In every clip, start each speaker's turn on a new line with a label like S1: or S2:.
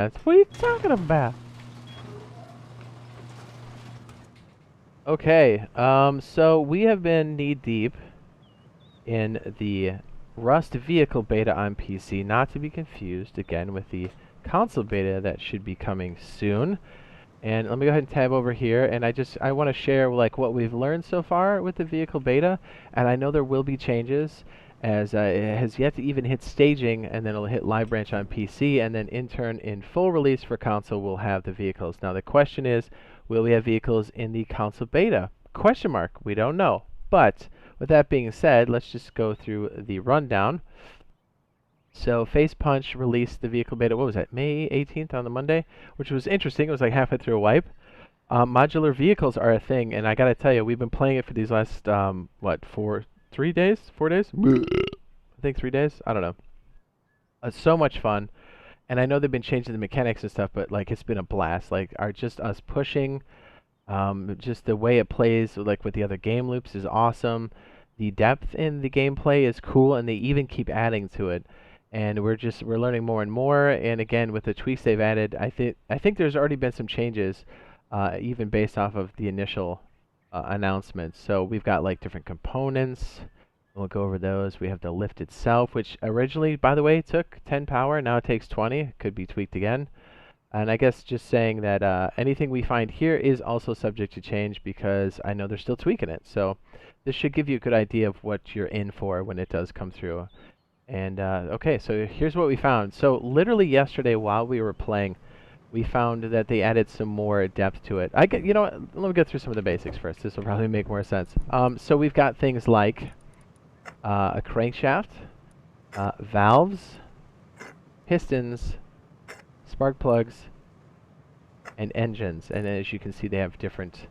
S1: What are you talking about? Okay, so we have been knee-deep in the Rust vehicle beta on PC, not to be confused, again, with the console beta that should be coming soon. And let me go ahead and tab over here, and I want to share like what we've learned so far with the vehicle beta, and I know there will be changes, as it has yet to even hit staging, and then it'll hit live branch on PC, and then in turn, in full release for console, we'll have the vehicles. Now the question is, will we have vehicles in the console beta? Question mark, we don't know. But with that being said, let's just go through the rundown. So Face Punch released the vehicle beta, what was that, May 18th on the Monday, which was interesting. It was like halfway through a wipe. Modular vehicles are a thing, and I gotta tell you, we've been playing it for these last, what, 3 days? 4 days? I think 3 days? I don't know. It's so much fun. And I know they've been changing the mechanics and stuff, but like it's been a blast. Like just us pushing, just the way it plays, like with the other game loops, is awesome. The depth in the gameplay is cool, and they even keep adding to it. And we're learning more and more. And again, with the tweaks they've added, I think there's already been some changes, even based off of the initial announcements. So we've got like different components. We'll go over those. We have the lift itself, which originally, by the way, took 10 power. Now it takes 20. Could be tweaked again. And I guess just saying that anything we find here is also subject to change, because I know they're still tweaking it. So this should give you a good idea of what you're in for when it does come through. And okay, so here's what we found. So literally yesterday while we were playing, we found that they added some more depth to it. You know what? Let me go through some of the basics first. This will probably make more sense. So we've got things like a crankshaft, valves, pistons, spark plugs, and engines. And as you can see, they have different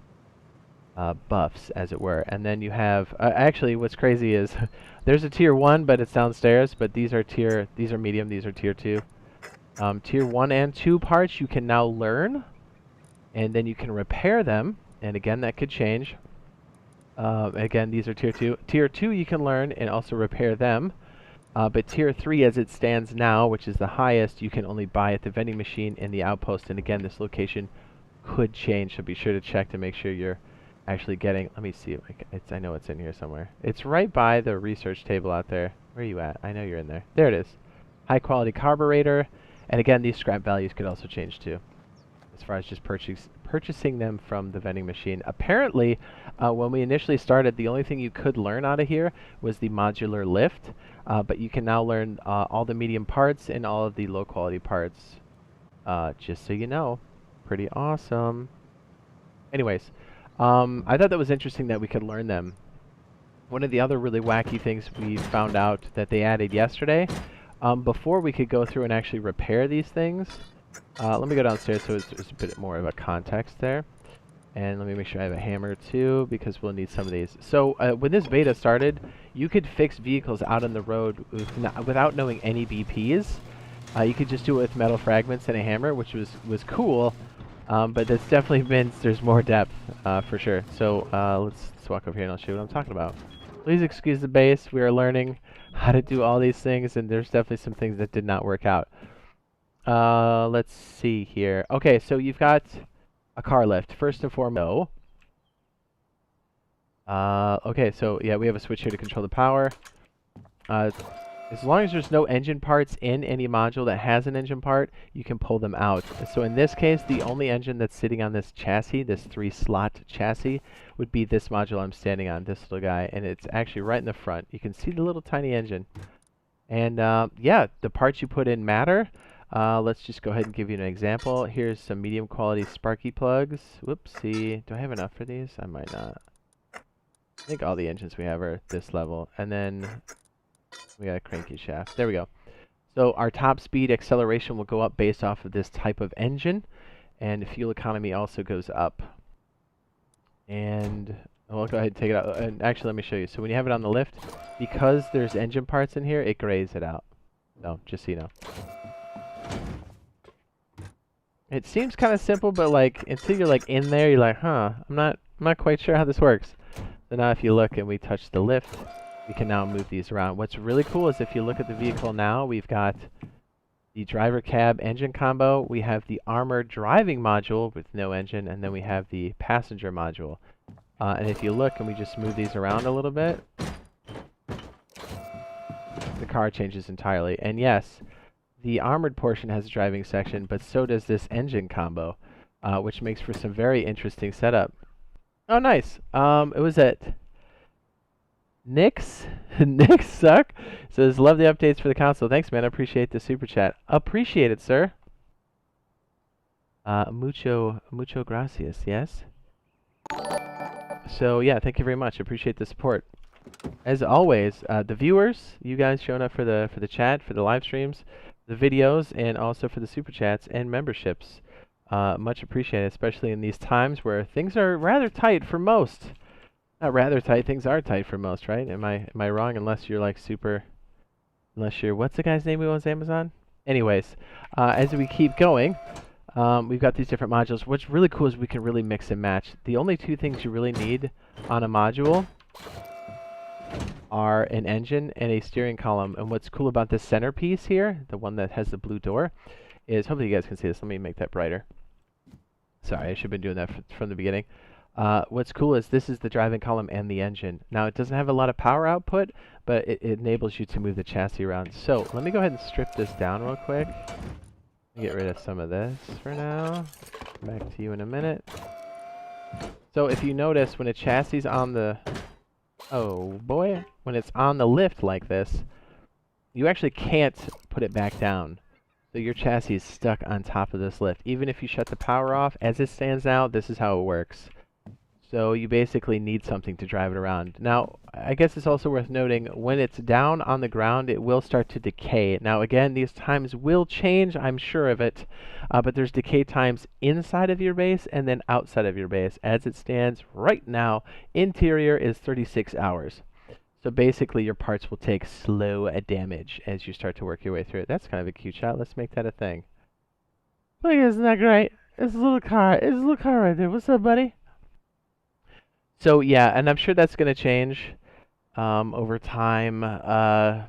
S1: buffs, as it were. And then you have actually, what's crazy is there's a tier 1, but it's downstairs. But these are medium. These are tier 2. Tier 1 and 2 parts you can now learn, and then you can repair them. And again, that could change. Again, these are tier 2. Tier 2 you can learn and also repair them. But tier 3, as it stands now, which is the highest, you can only buy at the vending machine in the outpost. And again, this location could change, so be sure to check to make sure you're actually getting. Let me see. I know it's in here somewhere. It's right by the research table out there. Where are you at? I know you're in there. There it is. High quality carburetor. And again, these scrap values could also change too, as far as just purchasing them from the vending machine. Apparently, when we initially started, the only thing you could learn out of here was the modular lift, but you can now learn all the medium parts and all of the low quality parts, just so you know. Pretty awesome. Anyways, I thought that was interesting that we could learn them. One of the other really wacky things we found out that they added yesterday, before we could go through and actually repair these things, let me go downstairs so it's a bit more of a context there. And let me make sure I have a hammer too, because we'll need some of these. So when this beta started, you could fix vehicles out on the road without knowing any BPs. You could just do it with metal fragments and a hammer, which was cool. But that's definitely means there's more depth, for sure. So let's walk over here and I'll show you what I'm talking about. Please excuse the bass. We are learning how to do all these things, and there's definitely some things that did not work out. Let's see here. Okay, so you've got a car lift. First and foremost. Okay, so yeah, we have a switch here to control the power. As long as there's no engine parts in any module that has an engine part, you can pull them out. So in this case, the only engine that's sitting on this chassis, this 3-slot chassis, would be this module I'm standing on, this little guy. And it's actually right in the front. You can see the little tiny engine. And yeah, the parts you put in matter. Let's just go ahead and give you an example. Here's some medium quality sparky plugs. Whoopsie. Do I have enough for these? I might not. I think all the engines we have are at this level. And then we got a cranky shaft. There we go. So our top speed acceleration will go up based off of this type of engine, and fuel economy also goes up. And I'll go ahead and take it out. And actually, let me show you. So when you have it on the lift, because there's engine parts in here, it grays it out. No, just so you know. It seems kind of simple, but like until you're like in there, you're like, huh, I'm not quite sure how this works. So now if you look and we touch the lift, we can now move these around. What's really cool is if you look at the vehicle now, we've got the driver cab engine combo. We have the armored driving module with no engine, and then we have the passenger module. And if you look, and we just move these around a little bit, the car changes entirely. And yes, the armored portion has a driving section, but so does this engine combo, which makes for some very interesting setup. Oh, nice. It was at Nick's Suck says, love the updates for the console. Thanks, man. I appreciate the super chat. Appreciate it, sir. Mucho gracias, yes? So, yeah, thank you very much. Appreciate the support. As always, the viewers, you guys showing up for the chat, for the live streams, the videos, and also for the super chats and memberships. Much appreciated, especially in these times where things are rather tight for most. Not rather tight, things are tight for most, right? Am I wrong? Unless you're like unless you're, what's the guy's name who owns Amazon? Anyways, as we keep going, we've got these different modules. What's really cool is we can really mix and match. The only two things you really need on a module are an engine and a steering column. And what's cool about this centerpiece here, the one that has the blue door, is, hopefully you guys can see this. Let me make that brighter. Sorry, I should have been doing that from the beginning. What's cool is this is the driving column and the engine. Now, it doesn't have a lot of power output, but it enables you to move the chassis around. So let me go ahead and strip this down real quick. Get rid of some of this for now. Back to you in a minute. So if you notice, when a chassis is on the... Oh, boy. When it's on the lift like this, you actually can't put it back down. So your chassis is stuck on top of this lift. Even if you shut the power off, as it stands now, this is how it works. So you basically need something to drive it around. Now, I guess it's also worth noting, when it's down on the ground, it will start to decay. Now, again, these times will change, I'm sure of it, but there's decay times inside of your base and then outside of your base. As it stands right now, interior is 36 hours. So basically, your parts will take slow damage as you start to work your way through it. That's kind of a cute shot. Let's make that a thing. Look, isn't that great? It's a little car. It's a little car right there. What's up, buddy? So yeah, and I'm sure that's going to change over time. And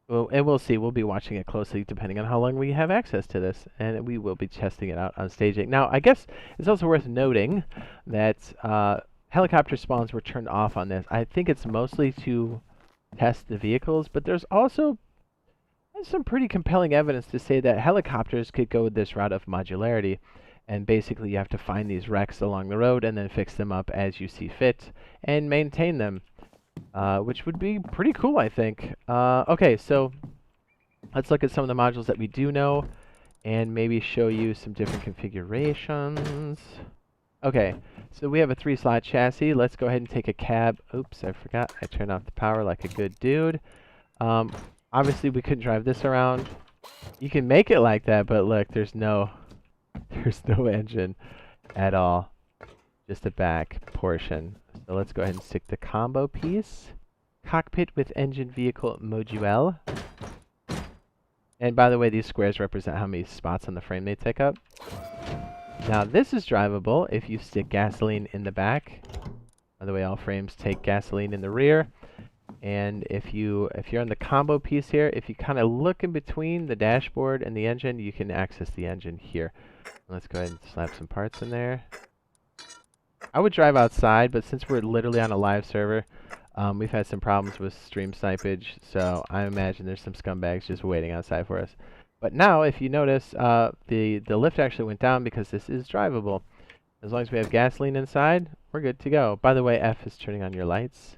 S1: we'll see. We'll be watching it closely depending on how long we have access to this. And we will be testing it out on staging. Now, I guess it's also worth noting that helicopter spawns were turned off on this. I think it's mostly to test the vehicles, but there's also some pretty compelling evidence to say that helicopters could go this route of modularity. And basically, you have to find these wrecks along the road and then fix them up as you see fit and maintain them, which would be pretty cool, I think. Okay, so let's look at some of the modules that we do know and maybe show you some different configurations. Okay, so we have a 3-slot chassis. Let's go ahead and take a cab. Oops, I forgot. I turned off the power like a good dude. Obviously, we couldn't drive this around. You can make it like that, but look, there's no engine at all, just a back portion. So let's go ahead and stick the combo piece. Cockpit with engine vehicle module. And by the way, these squares represent how many spots on the frame they take up. Now this is drivable if you stick gasoline in the back. By the way, all frames take gasoline in the rear. And if you're on the combo piece here, if you kind of look in between the dashboard and the engine, you can access the engine here. Let's go ahead and slap some parts in there. I would drive outside, but since we're literally on a live server, we've had some problems with stream snipage, so I imagine there's some scumbags just waiting outside for us. But now, if you notice, the lift actually went down because this is drivable. As long as we have gasoline inside, we're good to go. By the way, F is turning on your lights.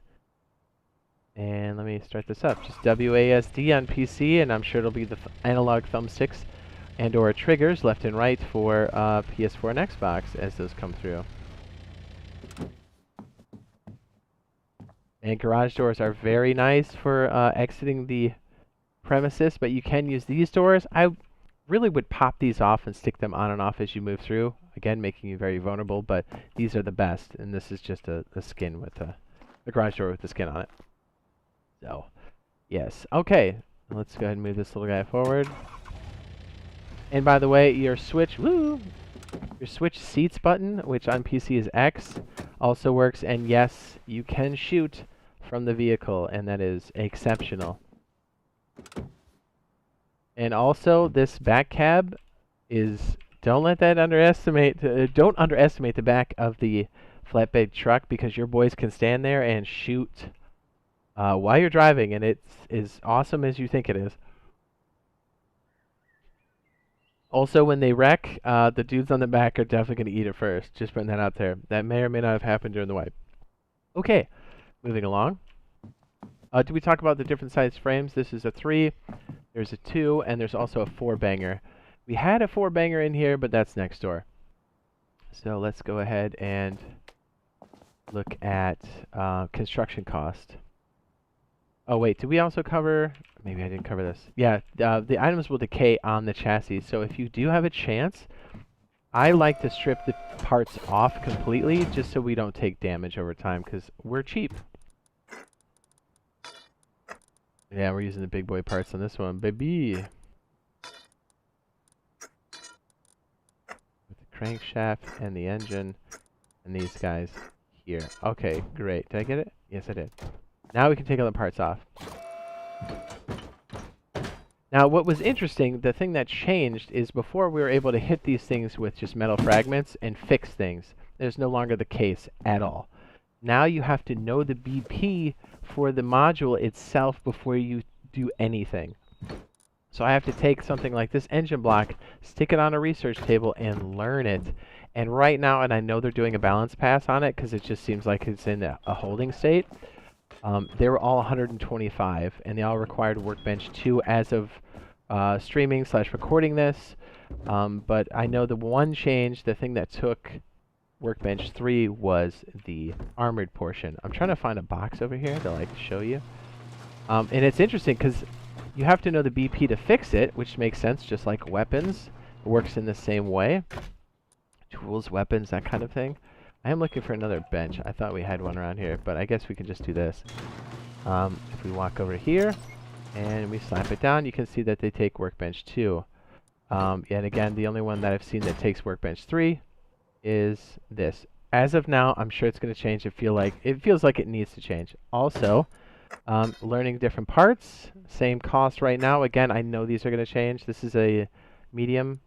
S1: And let me start this up. Just WASD on PC, and I'm sure it'll be the analog thumbsticks and or triggers left and right for PS4 and Xbox as those come through. And garage doors are very nice for exiting the premises, but you can use these doors. I really would pop these off and stick them on and off as you move through, again making you very vulnerable, but these are the best, and this is just a skin with a garage door with the skin on it. So, yes. Okay, let's go ahead and move this little guy forward. And by the way, your switch seats button, which on PC is X, also works. And yes, you can shoot from the vehicle, and that is exceptional. And also, this back cab is, don't underestimate the back of the flatbed truck, because your boys can stand there and shoot while you're driving, and it's as awesome as you think it is. Also, when they wreck, the dudes on the back are definitely going to eat it first. Just putting that out there. That may or may not have happened during the wipe. Okay, moving along. Did we talk about the different size frames? This is a 3, there's a 2, and there's also a 4-banger. We had a 4-banger in here, but that's next door. So let's go ahead and look at construction cost. Oh wait, did we also cover, maybe I didn't cover this. Yeah, the items will decay on the chassis. So if you do have a chance, I like to strip the parts off completely just so we don't take damage over time, because we're cheap. Yeah, we're using the big boy parts on this one, baby. With the crankshaft and the engine and these guys here. Okay, great. Did I get it? Yes, I did. Now we can take all the parts off. Now, what was interesting, the thing that changed is before we were able to hit these things with just metal fragments and fix things. There's no longer the case at all. Now you have to know the BP for the module itself before you do anything. So I have to take something like this engine block, stick it on a research table, and learn it. And right now, and I know they're doing a balance pass on it because it just seems like it's in a holding state. They were all 125, and they all required Workbench 2 as of streaming/recording this. But I know the one change, the thing that took Workbench 3 was the armored portion. I'm trying to find a box over here to show you. And it's interesting because you have to know the BP to fix it, which makes sense, just like weapons. It works in the same way. Tools, weapons, that kind of thing. I am looking for another bench. I thought we had one around here, but I guess we can just do this. If we walk over here and we slap it down, you can see that they take Workbench 2. And again, the only one that I've seen that takes Workbench 3 is this. As of now, I'm sure it's going to change. It feels like it needs to change. Also, learning different parts, same cost right now. Again, I know these are going to change. This is a medium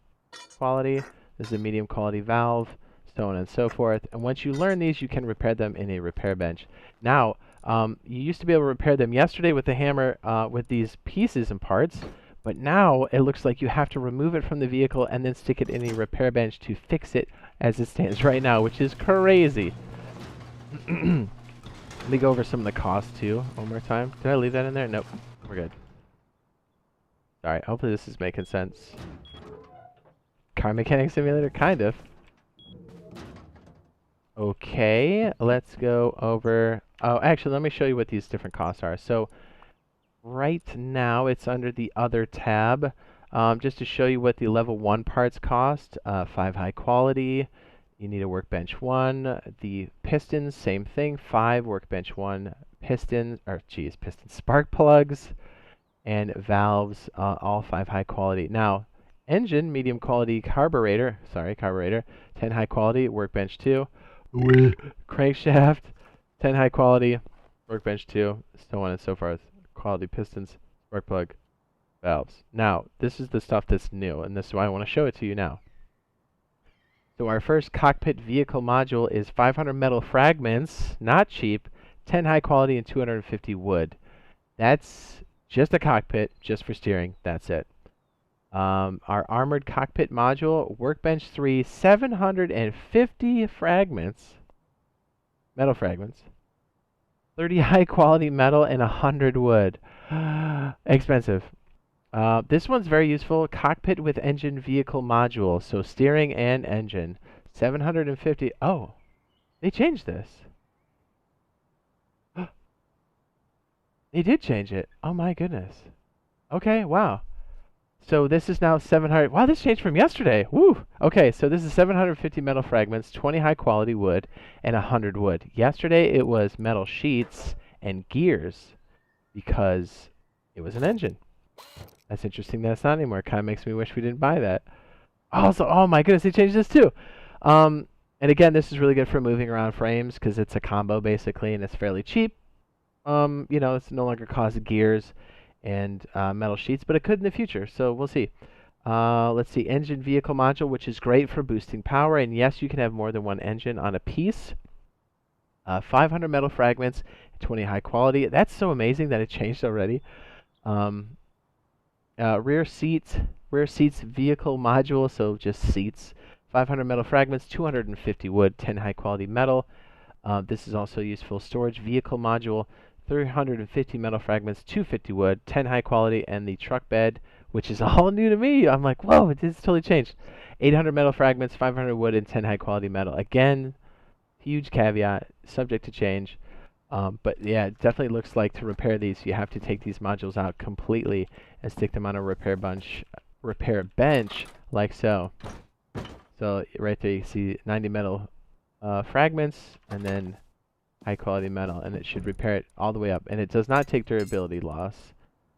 S1: quality. This is a medium quality valve, so on and so forth. And once you learn these, you can repair them in a repair bench. Now, you used to be able to repair them yesterday with the hammer with these pieces and parts, but now it looks like you have to remove it from the vehicle and then stick it in a repair bench to fix it as it stands right now, which is crazy. Let me go over some of the costs too one more time. Did I leave that in there? Nope. We're good. Alright, hopefully this is making sense. Car mechanic simulator, kind of. Okay, let's go over... Oh, actually, let me show you what these different costs are. So, right now, it's under the Other tab. Just to show you what the level 1 parts cost. 5 high quality. You need a Workbench 1. The pistons, same thing. 5 Workbench 1 pistons, piston spark plugs. And valves, all 5 high quality. Now, engine, medium quality carburetor, 10 high quality, Workbench 2. Crankshaft, 10 high quality, Workbench 2, so on and so forth. Quality pistons, spark plug, valves. Now, this is the stuff that's new, and this is why I want to show it to you now. So our first cockpit vehicle module is 500 metal fragments, not cheap, 10 high quality, and 250 wood. That's just a cockpit, just for steering, that's it. Our armored cockpit module, Workbench 3, 750 fragments, metal fragments, 30 high quality metal, and 100 wood. Expensive. This one's very useful. Cockpit with engine vehicle module, so steering and engine. 750. Oh, they changed this. They did change it. Oh my goodness. Okay, wow. So this is now 700. Wow, this changed from yesterday. Woo! Okay, so this is 750 metal fragments, 20 high quality wood, and 100 wood. Yesterday it was metal sheets and gears because it was an engine. That's interesting that it's not anymore. Kind of makes me wish we didn't buy that. Also, oh my goodness, they changed this too. And again, this is really good for moving around frames because it's a combo basically, and it's fairly cheap. You know, it's no longer costs gears. and metal sheets, but it could in the future, so we'll see. Let's see, engine vehicle module, which is great for boosting power, and yes, you can have more than one engine on a piece. 500 metal fragments, 20 high quality. That's so amazing that it changed already. Rear seats vehicle module, so just seats. 500 metal fragments, 250 wood, 10 high quality metal. This is also useful storage vehicle module, 350 metal fragments, 250 wood, 10 high quality, and the truck bed, which is all new to me. I'm like, whoa, it's totally changed. 800 metal fragments, 500 wood, and 10 high quality metal. Again, huge caveat, subject to change. But yeah, it definitely looks like to repair these, you have to take these modules out completely and stick them on a repair bench like so. So right there you see 90 metal fragments and then high quality metal, and it should repair it all the way up. And it does not take durability loss.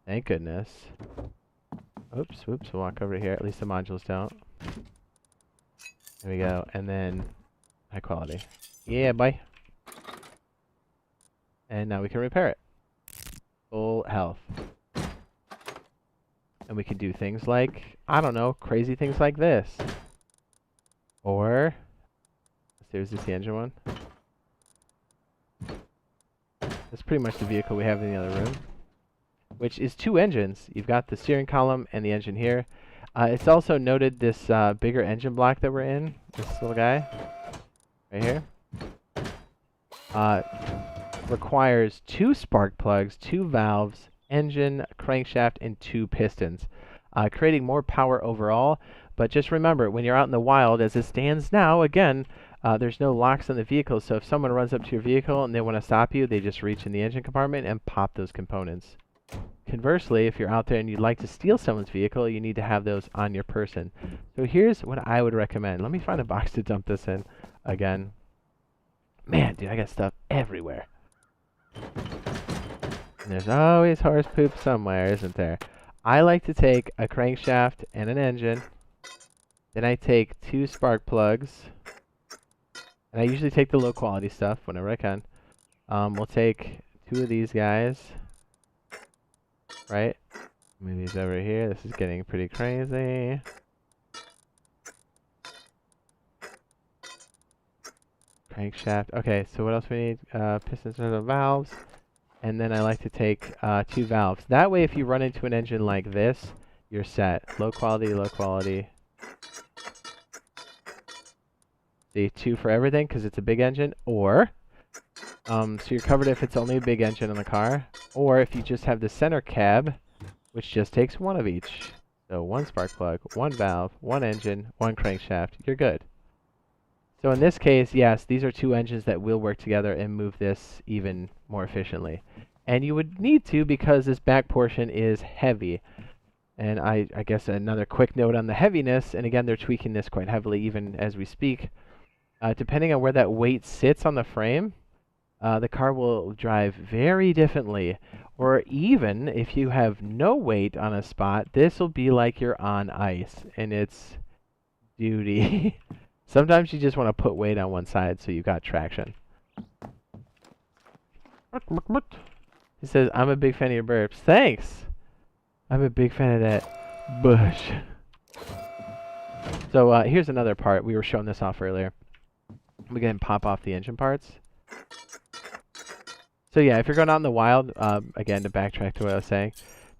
S1: Thank goodness. Oops, we'll walk over here. At least the modules don't. There we go. And then high quality. Yeah, bye. And now we can repair it. Full health. And we can do things like, I don't know, crazy things like this. Or, let's see, is this the engine one? That's pretty much the vehicle we have in the other room, which is 2 engines. You've got the steering column and the engine here. It's also noted this bigger engine block that we're in, this little guy, right here, requires 2 spark plugs, 2 valves, engine, crankshaft, and 2 pistons, creating more power overall. But just remember, when you're out in the wild, as it stands now, again, there's no locks on the vehicle, so if someone runs up to your vehicle and they want to stop you, they just reach in the engine compartment and pop those components. Conversely, if you're out there and you'd like to steal someone's vehicle, you need to have those on your person. So here's what I would recommend. Let me find a box to dump this in again. Man, dude, I got stuff everywhere. And there's always horse poop somewhere, isn't there? I like to take a crankshaft and an engine. Then I take 2 spark plugs. And I usually take the low quality stuff whenever I can. We'll take 2 of these guys. Right? Move these over here. This is getting pretty crazy. Crankshaft. Okay, so what else we need? Pistons and valves. And then I like to take 2 valves. That way, if you run into an engine like this, you're set. Low quality, low quality. See, 2 for everything because it's a big engine. Or, so you're covered if it's only a big engine in the car. Or if you just have the center cab, which just takes 1 of each. So 1 spark plug, 1 valve, 1 engine, 1 crankshaft. You're good. So in this case, yes, these are 2 engines that will work together and move this even more efficiently. And you would need to because this back portion is heavy. And I guess another quick note on the heaviness, and again, they're tweaking this quite heavily even as we speak. Depending on where that weight sits on the frame, the car will drive very differently. Or even if you have no weight on a spot, this will be like you're on ice, and it's duty. Sometimes you just want to put weight on one side so you've got traction. He says, I'm a big fan of your burps. Thanks! I'm a big fan of that bush. So here's another part. We were showing this off earlier. We can pop off the engine parts. So yeah, if you're going out in the wild, again, to backtrack to what I was saying,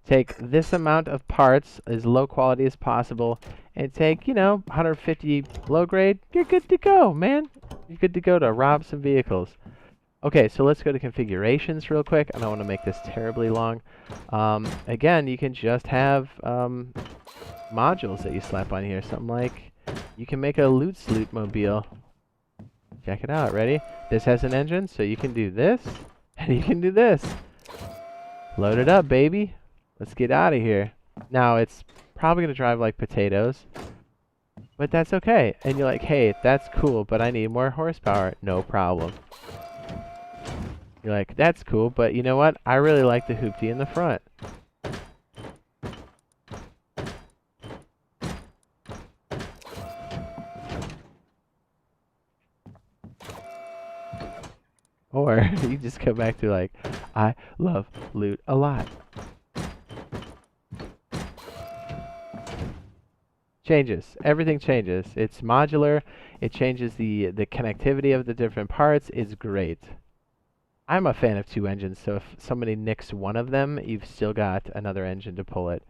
S1: take this amount of parts as low quality as possible and take, 150 low grade. You're good to go, man. You're good to go to rob some vehicles. Okay, so let's go to configurations real quick. I don't want to make this terribly long. Again, you can just have modules that you slap on here. Something like, you can make a loot sloot mobile. Check it out, ready? This has an engine, so you can do this, and you can do this. Load it up, baby. Let's get out of here. Now, it's probably going to drive like potatoes, but that's okay. And you're like, hey, that's cool, but I need more horsepower. No problem. You're like, that's cool, but you know what? I really like the hoopty in the front. Or you just come back to like, I love loot a lot. Changes. Everything changes. It's modular. It changes the connectivity of the different parts. It's great. I'm a fan of 2 engines, so if somebody nicks one of them, you've still got another engine to pull it.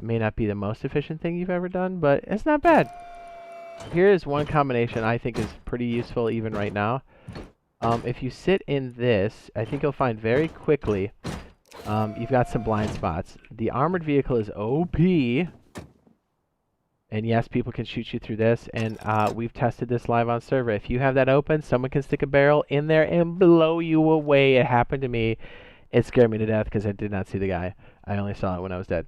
S1: May not be the most efficient thing you've ever done, but it's not bad. Here is one combination I think is pretty useful even right now. If you sit in this, I think you'll find very quickly you've got some blind spots. The armored vehicle is OP. And yes, people can shoot you through this, and we've tested this live on server. If you have that open, someone can stick a barrel in there and blow you away. It happened to me. It scared me to death because I did not see the guy. I only saw it when I was dead.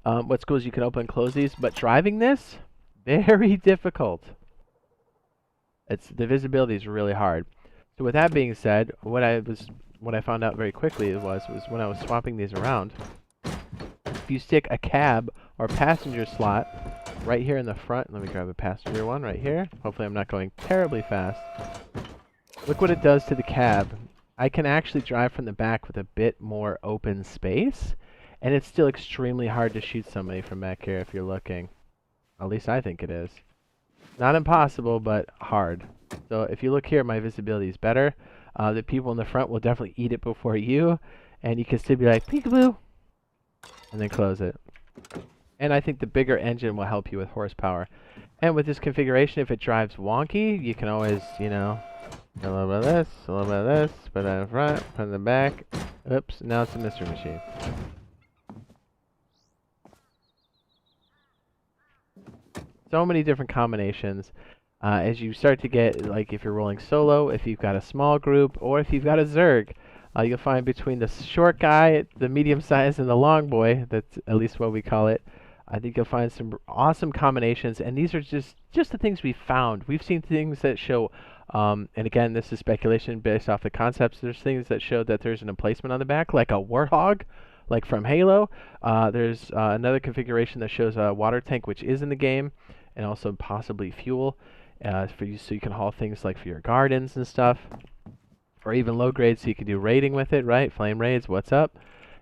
S1: What's cool is you can open and close these, but driving this, very difficult. The visibility is really hard. So with that being said, what I found out very quickly was when I was swapping these around, if you stick a cab or passenger slot right here in the front, let me grab a passenger one right here. Hopefully I'm not going terribly fast. Look what it does to the cab. I can actually drive from the back with a bit more open space, and it's still extremely hard to shoot somebody from back here if you're looking. At least I think it is. Not impossible, but hard. So if you look here, my visibility is better. The people in the front will definitely eat it before you, and you can still be like, peekaboo, and then close it. And I think the bigger engine will help you with horsepower. And with this configuration, if it drives wonky, you can always, you know, a little bit of this, a little bit of this, put it in front, put it in the back. Oops, now it's a mystery machine. So many different combinations. As you start to get, like if you're rolling solo, if you've got a small group, or if you've got a Zerg, you'll find between the short guy, the medium size, and the long boy, that's at least what we call it, I think you'll find some awesome combinations. And these are just the things we've found. We've seen things that show, and again, this is speculation based off the concepts. There's things that show that there's an emplacement on the back, like a Warthog, like from Halo. There's another configuration that shows a water tank, which is in the game, and also possibly fuel for you, so you can haul things like for your gardens and stuff. Or even low grade, so you can do raiding with it, right? Flame raids, what's up?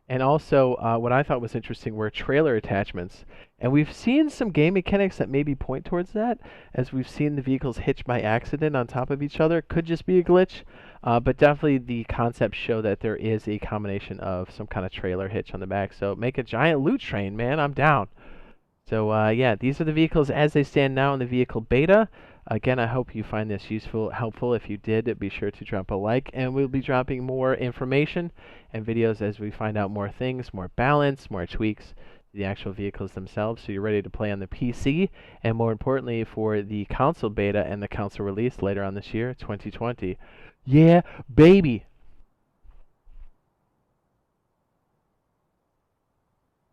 S1: And also, what I thought was interesting were trailer attachments. And we've seen some game mechanics that maybe point towards that, as we've seen the vehicles hitch by accident on top of each other. Could just be a glitch, but definitely the concepts show that there is a combination of some kind of trailer hitch on the back. So make a giant loot train, man, I'm down. So yeah, these are the vehicles as they stand now in the vehicle beta. Again, I hope you find this useful, helpful. If you did, be sure to drop a like, and we'll be dropping more information and videos as we find out more things, more balance, more tweaks to the actual vehicles themselves, so you're ready to play on the PC, and more importantly, for the console beta and the console release later on this year, 2020. Yeah, baby!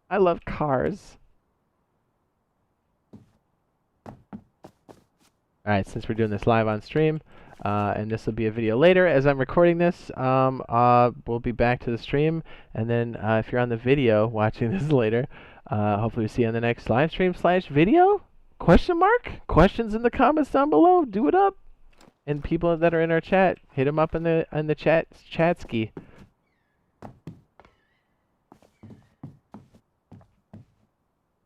S1: I love cars. Alright, since we're doing this live on stream, and this will be a video later as I'm recording this, we'll be back to the stream, and then if you're on the video watching this later, hopefully we see you on the next live stream / video? Question mark? Questions in the comments down below, do it up! And people that are in our chat, hit them up in the chatski.